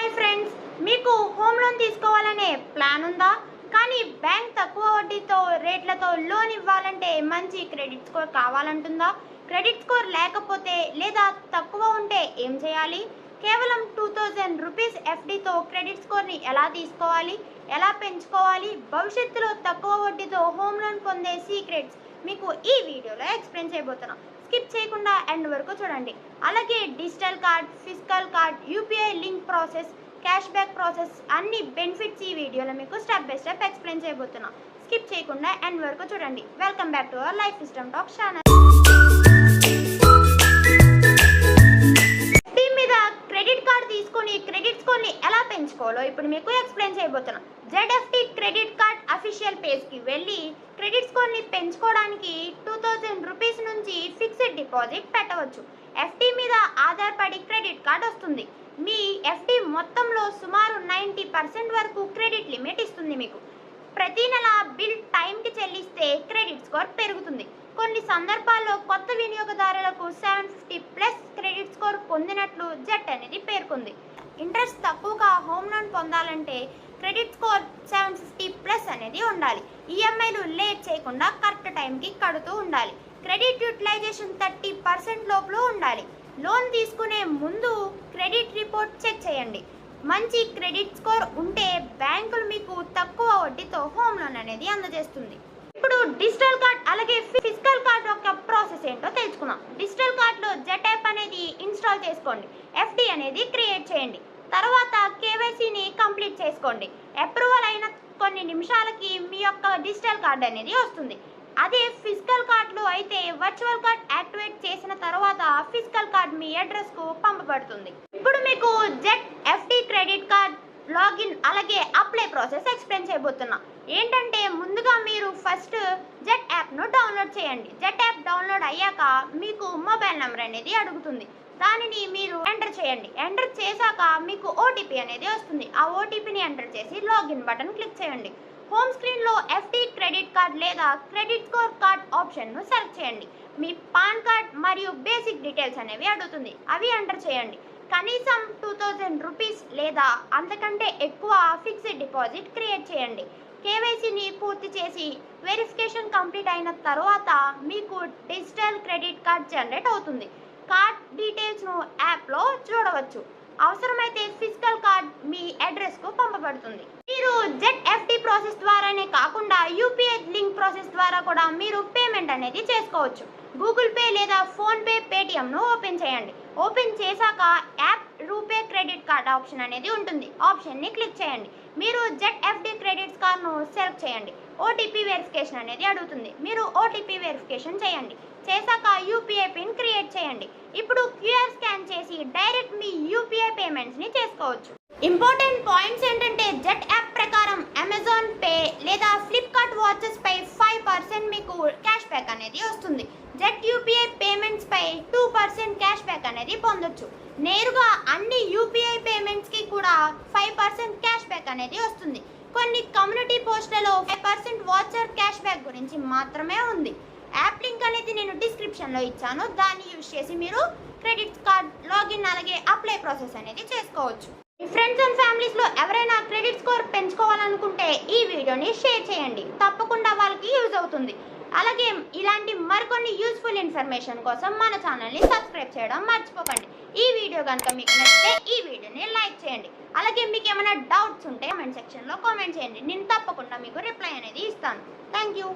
Hi friends, మీకు home loan తీసుకోవాలనే plan ఉందా? కానీ బ్యాంక్ తక్కువ వడ్డీతో రేట్లతో లోన్ ఇవ్వాలంటే మంచి క్రెడిట్ స్కోర్ కావాలంటుందా? క్రెడిట్ స్కోర్ లేకపోతే లేదా తక్కువ ఉంటే ఏం చేయాలి? కేవలం 2000 రూపీస్ ఎఫ్డీతో క్రెడిట్ స్కోర్ని ఎలా తీసుకోవాలి, ఎలా పెంచుకోవాలి, భవిష్యత్తులో తక్కువ వడ్డీతో హోమ్ లోన్ పొందే సీక్రెట్స్ మీకు ఈ వీడియోలో ఎక్స్ప్లెయిన్ చేయబోతున్నాం. స్కిప్ చేయకుండా ఎండ్ వరకు చూడండి. అలాగే digital card, physical card, UPI link process, cash back process అన్ని బెనిఫిట్స్ ఈ వీడియోలో మీకు స్టెప్ బై స్టెప్ ఎక్స్ప్లెయిన్ చేయబోతున్నాం. స్కిప్ చేయకుండా ఎండ్ వరకు చూడండి. Welcome back to our life system talk channel. Credit స్కోర్ని ఎలా పెంచుకోవాలో ఇప్పుడు మీకు ఎక్స్ప్లెయిన్ చేయబోతున్నాం. ZFD క్రెడిట్ కార్డ్ అఫీషియల్ పేజ్కి వెళ్ళి క్రెడిట్ స్కోర్ని పెంచుకోవడానికి 2000 రూపీస్ నుంచి ఫిక్స్డ్ డిపాజిట్ పెట్టవచ్చు. ఎఫ్డి మీద ఆధారపడి క్రెడిట్ కార్డ్ వస్తుంది. మీ ఎఫ్డి మొత్తంలో సుమారు 90% వరకు క్రెడిట్ లిమిట్ ఇస్తుంది. మీకు ప్రతి నెల బిల్ టైంకి చెల్లిస్తే క్రెడిట్ స్కోర్ పెరుగుతుంది. కొన్ని సందర్భాల్లో కొత్త వినియోగదారులకు 750+ క్రెడిట్ స్కోర్ పొందినట్లు జెట్ అనేది పేర్కొంది. ఇంట్రెస్ట్ తక్కువగా హోమ్ లోన్ పొందాలంటే క్రెడిట్ స్కోర్ 750+ అనేది ఉండాలి. ఈఎంఐలు లేట్ చేయకుండా కరెక్ట్ టైంకి కడుతూ ఉండాలి. క్రెడిట్ యూటిలైజేషన్ 30% లోపల ఉండాలి. లోన్ తీసుకునే ముందు క్రెడిట్ రిపోర్ట్ చెక్ చేయండి. మంచి క్రెడిట్ స్కోర్ ఉంటే బ్యాంకులు మీకు తక్కువ వడ్డీతో హోమ్ లోన్ అనేది అందజేస్తుంది. ఇప్పుడు డిజిటల్ కార్డ్ అలాగే ఫిజికల్ కార్డ్ యొక్క ప్రాసెస్ ఏంటో తెలుసుకుందాం. డిజిటల్ కార్డ్లో జెట్ యాప్ అనేది ఇన్స్టాల్ చేసుకోండి. ఎఫ్డి అనేది క్రియేట్ చేయండి. తర్వాత కేవైసీని కంప్లీట్ చేసుకోండి. అప్రూవల్ అయిన కొన్ని నిమిషాలకి మీ యొక్క డిజిటల్ కార్డ్ అనేది వస్తుంది. అదే ఫిజికల్ కార్డులో అయితే వర్చువల్ కార్డ్ యాక్టివేట్ చేసిన తర్వాత ఫిజికల్ కార్డ్ మీ అడ్రస్కు పంపబడుతుంది. ఇప్పుడు మీకు ZFD క్రెడిట్ కార్డ్ లాగిన్ అలాగే అప్లై ప్రాసెస్ ఎక్స్ప్లెయిన్ చేయబోతున్నా. ఏంటంటే ముందుగా మీరు ఫస్ట్ జెట్ యాప్ను డౌన్లోడ్ చేయండి. జెట్ యాప్ డౌన్లోడ్ అయ్యాక మీకు మొబైల్ నెంబర్ అనేది అడుగుతుంది. దానిని మీరు ఎంటర్ చేయండి. ఎంటర్ చేశాక మీకు ఓటీపీ అనేది వస్తుంది. ఆ ఓటీపీని ఎంటర్ చేసి లాగిన్ బటన్ క్లిక్ చేయండి. హోమ్ స్క్రీన్లో ఎఫ్డి క్రెడిట్ కార్డ్ లేదా క్రెడిట్ స్కోర్ కార్డ్ ఆప్షన్ను సెలెక్ట్ చేయండి. మీ పాన్ కార్డ్ మరియు బేసిక్ డీటెయిల్స్ అనేవి అడుగుతుంది. అవి ఎంటర్ చేయండి. కనీసం 2000 రూపీస్ లేదా అంతకంటే ఎక్కువ ఫిక్స్డ్ డిపాజిట్ క్రియేట్ చేయండి. కేవైసీని పూర్తి చేసి వెరిఫికేషన్ కంప్లీట్ అయిన తర్వాత మీకు డిజిటల్ క్రెడిట్ కార్డ్ జనరేట్ అవుతుంది. కార్డ్ డీటెయిల్స్ను యాప్లో చూడవచ్చు. అవసరమైతే ఫిజికల్ కార్డ్ మీ అడ్రస్కు పంపబడుతుంది. మీరు ZFD ప్రాసెస్ ద్వారానే కాకుండా యూపీఐ లింక్ ప్రాసెస్ ద్వారా కూడా మీరు పేమెంట్ అనేది చేసుకోవచ్చు. గూగుల్ పే లేదా ఫోన్పే, పేటిఎంను ఓపెన్ చేయండి. ఓపెన్ చేశాక app RuPay credit card option అనేది ఉంటుంది. ఆప్షన్ని క్లిక్ చేయండి. మీరు ZFD క్రెడిట్ కార్డ్ను సెలెక్ట్ చేయండి. ఓటీపీ వెరిఫికేషన్ అనేది అడుగుతుంది. మీరు ఓటీపీ వెరిఫికేషన్ చేయండి. చేశాక యూపీఐ పిన్ క్రియేట్ చేయండి. ఇప్పుడు QR స్కాన్ చేసి డైరెక్ట్ మీ యూపీఐ పేమెంట్స్ని చేసుకోవచ్చు. ఇంపార్టెంట్ పాయింట్స్ ఏంటంటే జెట్ యాప్ ప్రకారం అమెజాన్ పే లేదా ఫ్లిప్కార్ట్ వాచెస్ పై 5% మీకు క్యాష్ బ్యాక్ అనేది వస్తుంది. జెట్ యూపీఐ పేమెంట్స్ పై 2% క్యాష్ బ్యాక్ అనేది పొందొచ్చు. నేరుగా అన్ని యూపీఐ పేమెంట్స్కి కూడా 5% క్యాష్ బ్యాక్ అనేది వస్తుంది. కొన్ని కమ్యూనిటీ పోస్టులలో 5% వాచర్ క్యాష్ బ్యాక్ గురించి మాత్రమే ఉంది. యాప్ లింక్ అనేది నేను డిస్క్రిప్షన్లో ఇచ్చాను. దాన్ని యూజ్ చేసి మీరు క్రెడిట్ కార్డ్ లాగిన్ అలాగే అప్లై ప్రాసెస్ అనేది చేసుకోవచ్చు. మీ ఫ్రెండ్స్ అండ్ ఫ్యామిలీస్లో ఎవరైనా క్రెడిట్ స్కోర్ పెంచుకోవాలనుకుంటే ఈ వీడియోని షేర్ చేయండి. తప్పకుండా వాళ్ళకి యూజ్ అవుతుంది. అలాగే ఇలాంటి మరికొన్ని యూస్ఫుల్ ఇన్ఫర్మేషన్ కోసం మన ఛానల్ని సబ్స్క్రైబ్ చేయడం మర్చిపోకండి. ఈ వీడియో కనుక మీకు నచ్చితే ఈ వీడియోని లైక్ చేయండి. అలాగే మీకు ఏమైనా డౌట్స్ ఉంటే కామెంట్ సెక్షన్లో కామెంట్ చేయండి. నేను తప్పకుండా మీకు రిప్లై అనేది ఇస్తాను. Thank you.